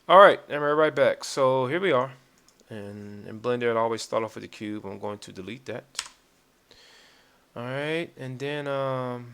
All right, and we're right back. So here we are. And in Blender, it always start off with a cube. I'm going to delete that. All right, and then I'm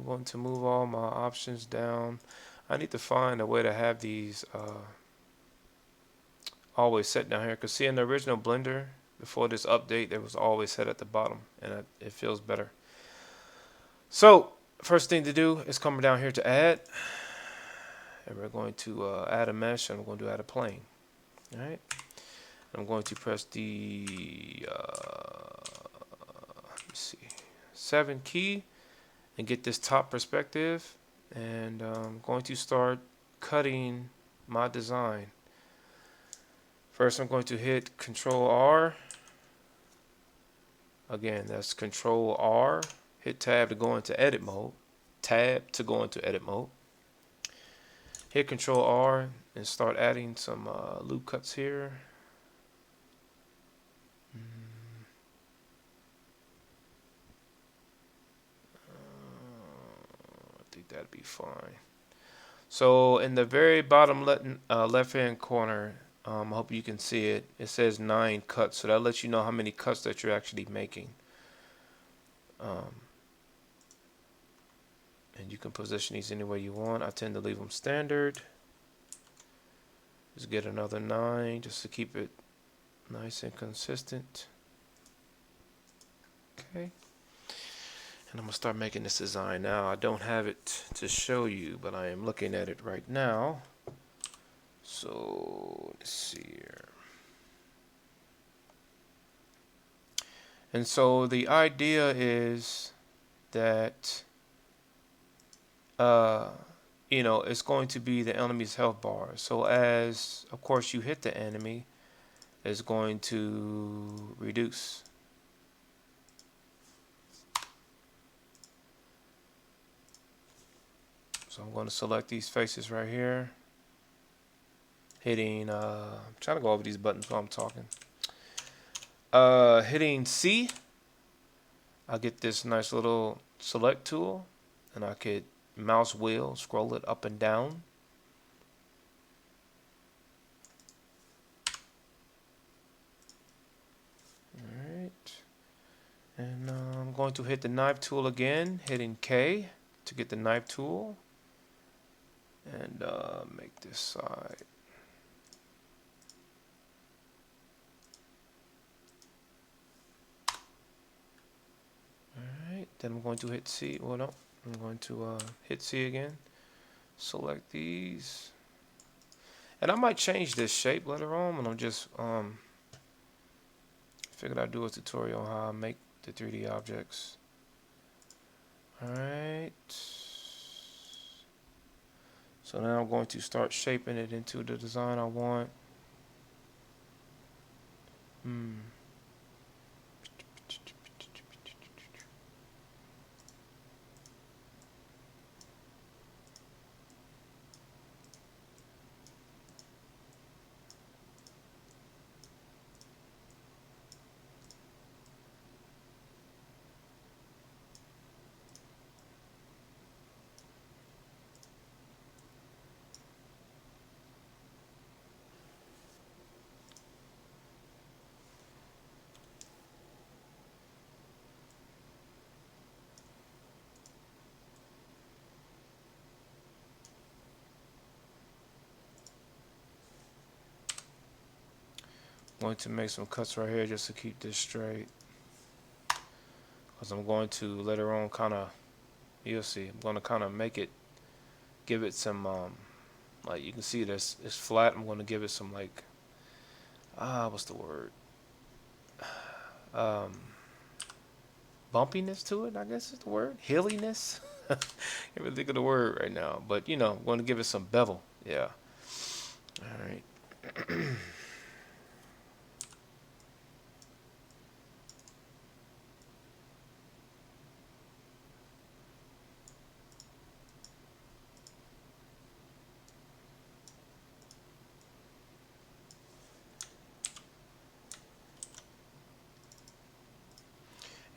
going to move all my options down. I need to find a way to have these always set down here. Because see, in the original Blender, before this update, it was always set at the bottom, and it feels better. So first thing to do is come down here to add, and we're going to add a mesh, and I'm going to add a plane. All right. I'm going to press the let me see 7 key and get this top perspective, and I'm going to start cutting my design. First, I'm going to hit Control R. Again, that's Control R. Hit Tab to go into edit mode. Tab to go into edit mode. Hit Control R and start adding some loop cuts here. I think that'd be fine. So in the very bottom left hand corner, I hope you can see it. It says 9 cuts, so that lets you know how many cuts that you're actually making. Um, and you can position these any way you want. I tend to leave them standard. Just get another 9 just to keep it nice and consistent. Okay. And I'm gonna start making this design now. I don't have it to show you, but I am looking at it right now. So let's see here. And so the idea is that uh, it's going to be the enemy's health bar. So as of course you hit the enemy, it's going to reduce. So I'm going to select these faces right here, hitting I'm trying to go over these buttons while I'm talking. Hitting C, I get this nice little select tool, and I could mouse wheel scroll it up and down. Alright, and I'm going to hit the knife tool again, hitting K to get the knife tool, and make this side. Alright, then I'm going to hit C. Well, no, I'm going to hit C again, select these, and I might change this shape later on when I'm just figured I'd do a tutorial on how I make the 3D objects. Alright, so now I'm going to start shaping it into the design I want. I'm going to make some cuts right here just to keep this straight, because I'm going to later on kind of, you'll see, I'm going to kind of make it, give it some like you can see this it's flat. I'm going to give it some like what's the word, um, bumpiness to it, I guess is the word, hilliness. Can't really think of the word right now, but I'm going to give it some bevel. Yeah. All right.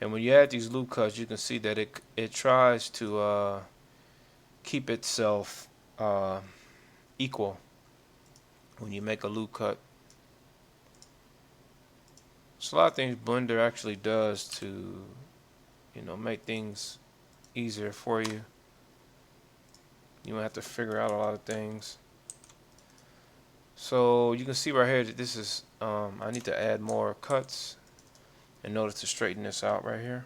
And when you add these loop cuts, you can see that it tries to keep itself uh, equal. when you make a loop cut. So a lot of things Blender actually does to, make things easier for you. You don't have to figure out a lot of things. So you can see right here that this is, I need to add more cuts in order to straighten this out right here.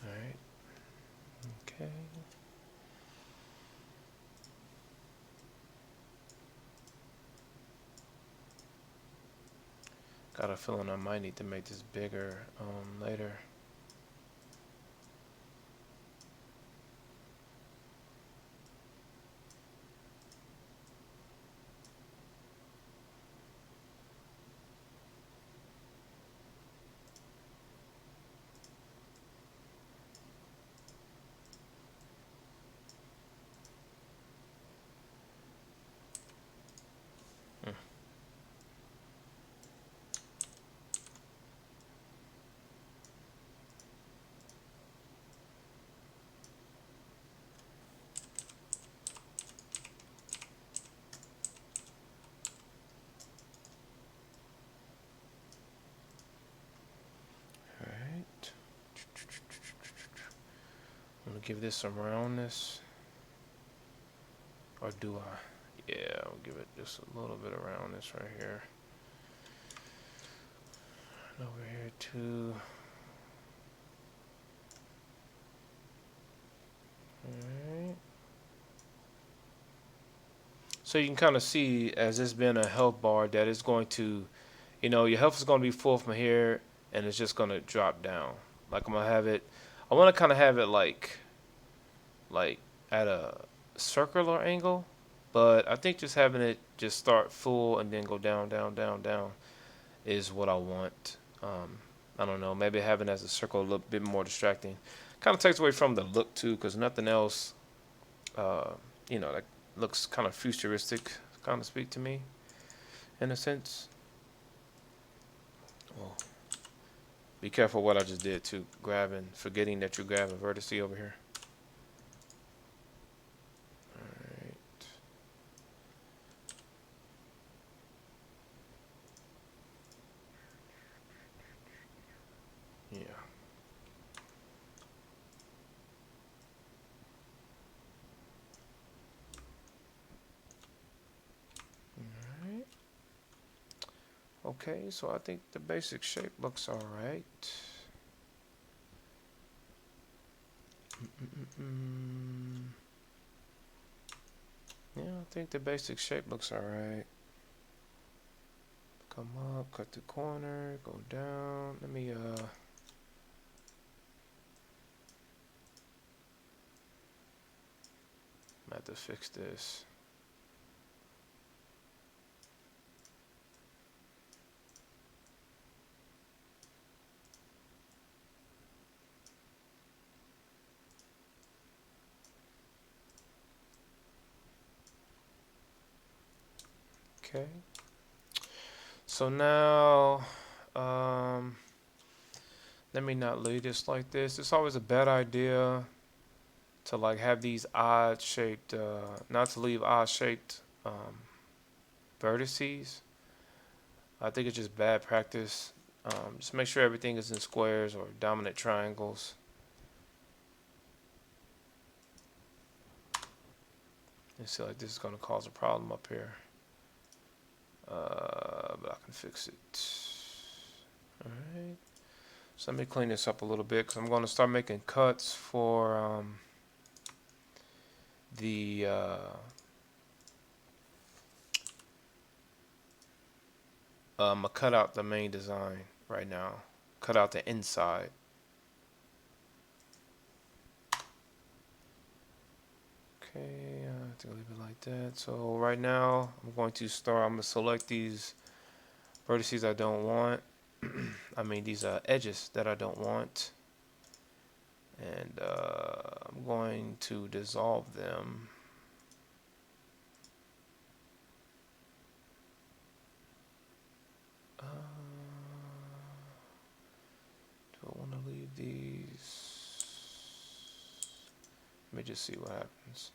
Alright, okay. Got a feeling I might need to make this bigger later. Hmm. Alright. I'm gonna give this some roundness. Or do I? Yeah, I'll give it just a little bit of roundness right here. And over here too. Alright. So you can kind of see as it's been a health bar that it's going to, your health is going to be full from here and it's just going to drop down. Like I'm going to have it, I want to kind of have it like at a circular angle, but I think just having it just start full and then go down, down, down, down is what I want. I don't know, maybe having it as a circle a little bit more distracting. Kind of takes away from the look too, because nothing else, uh, like looks kind of futuristic, kind of speak to me in a sense. Well, be careful what I just did too, forgetting that you're grabbing vertice over here. Alright. Yeah. Alright. Okay, so I think the basic shape looks alright. Yeah, I think the basic shape looks alright. Come up, cut the corner, go down. Let me I have to fix this. Okay. So now, let me not leave this like this. It's always a bad idea to like have these odd shaped, not to leave odd shaped vertices. I think it's just bad practice. Just make sure everything is in squares or dominant triangles. You see, like this is going to cause a problem up here. But I can fix it. Alright. So let me clean this up a little bit because I'm going to start making cuts for the I'm gonna cut out the main design right now. Cut out the inside. Okay, I have to leave it like that. So right now I'm going to select these vertices I don't want. I mean these edges that I don't want. And going to dissolve them. Do I want to leave these? Let me just see what happens.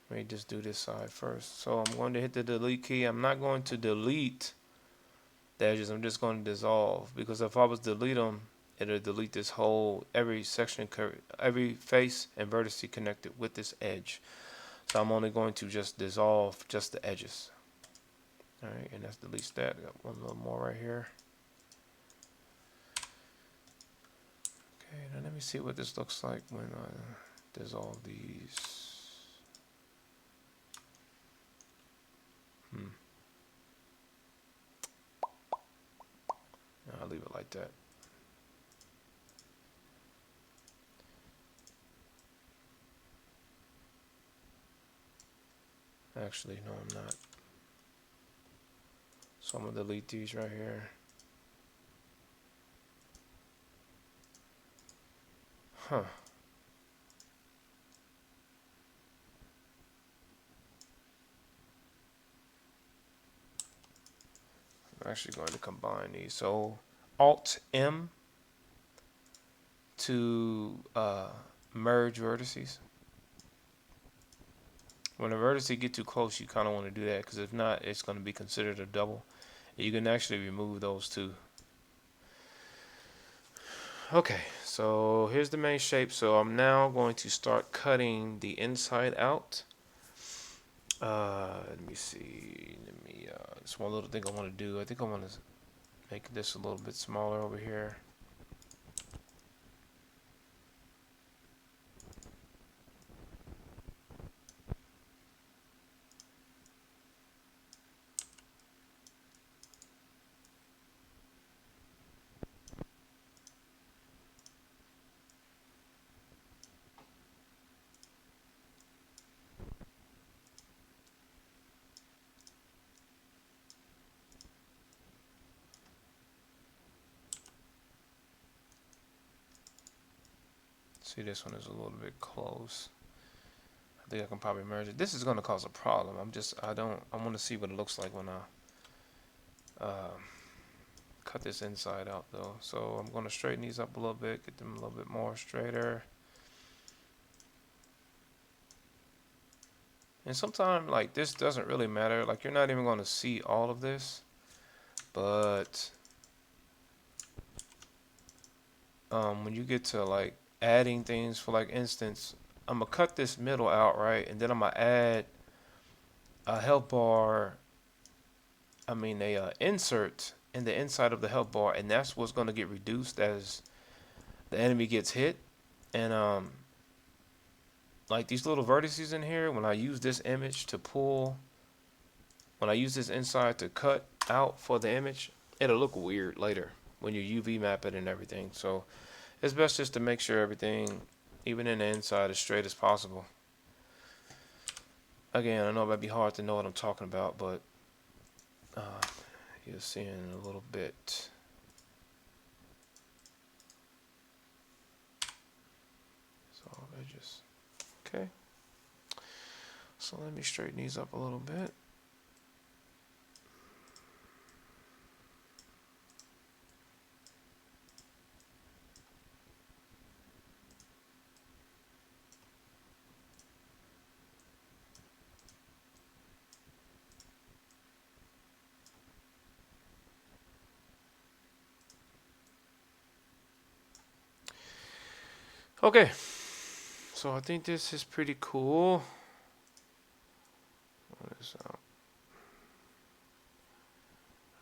Let me just do this side first. So I'm going to hit the delete key. I'm not going to delete the edges. I'm just going to dissolve, because if I was to delete them, it'll delete this whole, every section, every face and vertex connected with this edge. So I'm only going to just dissolve just the edges. All right, and that's deletes that. Got one little more right here. Okay, now let me see what this looks like when I dissolve these. I'll leave it like that. Actually, no, I'm not. So I'm gonna delete these right here. Huh. I'm actually going to combine these. So Alt M to merge vertices. When a vertex get too close, you kind of want to do that, because if not, it's going to be considered a double. You can actually remove those too. Okay, so here's the main shape. So I'm now going to start cutting the inside out. Let me see. Just one little thing I want to do. I think I want to make this a little bit smaller over here. See, this one is a little bit close. I think I can probably merge it. This is going to cause a problem. I want to see what it looks like when I cut this inside out though. So I'm going to straighten these up a little bit, get them a little bit more straighter. And sometimes, like, this doesn't really matter. Like, you're not even going to see all of this. But when you get to, like, adding things, for, like, instance, I'm going to cut this middle out, right? And then I'm going to add a HealthBar, a insert in the inside of the HealthBar. And that's what's going to get reduced as the enemy gets hit. And, like, these little vertices in here, when I use this image to pull, when I use this inside to cut out for the image, it'll look weird later when you UV map it and everything. So it's best just to make sure everything, even in the inside, as straight as possible. Again, I know it might be hard to know what I'm talking about, but you'll see in a little bit. So edges. Okay. So let me straighten these up a little bit. Okay, so I think this is pretty cool. What is out?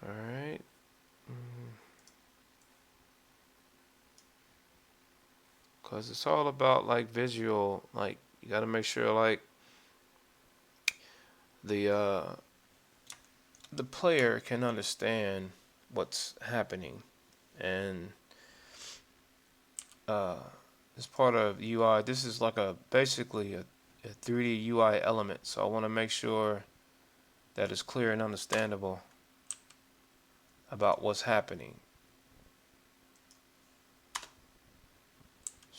All right. Cause it's all about, like, visual. Like, you got to make sure, like, the player can understand what's happening, and as part of UI, this is like basically a 3D UI element. So I want to make sure that it's clear and understandable about what's happening.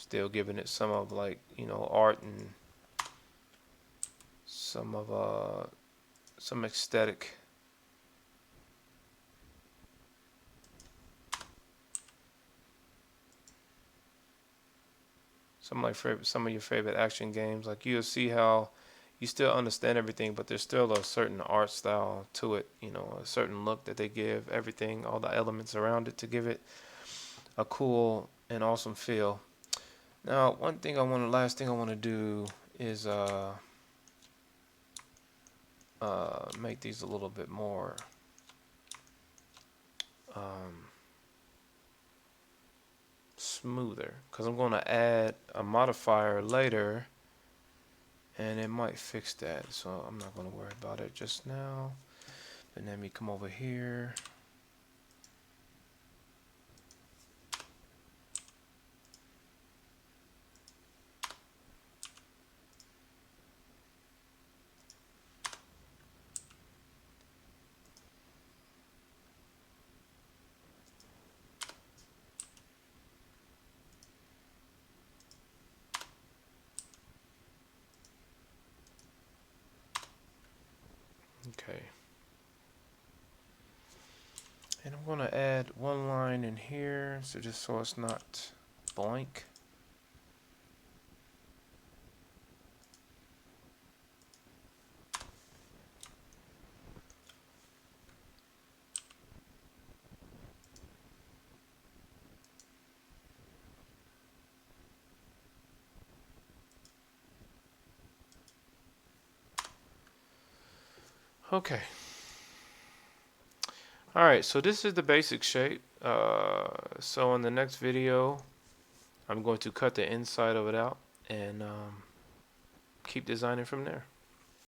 Still giving it some of, like, you know, art and some of some aesthetic. Some of your favorite action games. Like, you'll see how you still understand everything, but there's still a certain art style to it. You know, a certain look that they give everything, all the elements around it to give it a cool and awesome feel. Now, last thing I want to do is make these a little bit more um, smoother, because I'm going to add a modifier later, and it might fix that. So I'm not going to worry about it just now. And let me come over here. Okay. And I'm going to add one line in here, so just so it's not blank. Okay. Alright, so this is the basic shape. So in the next video, I'm going to cut the inside of it out and keep designing from there.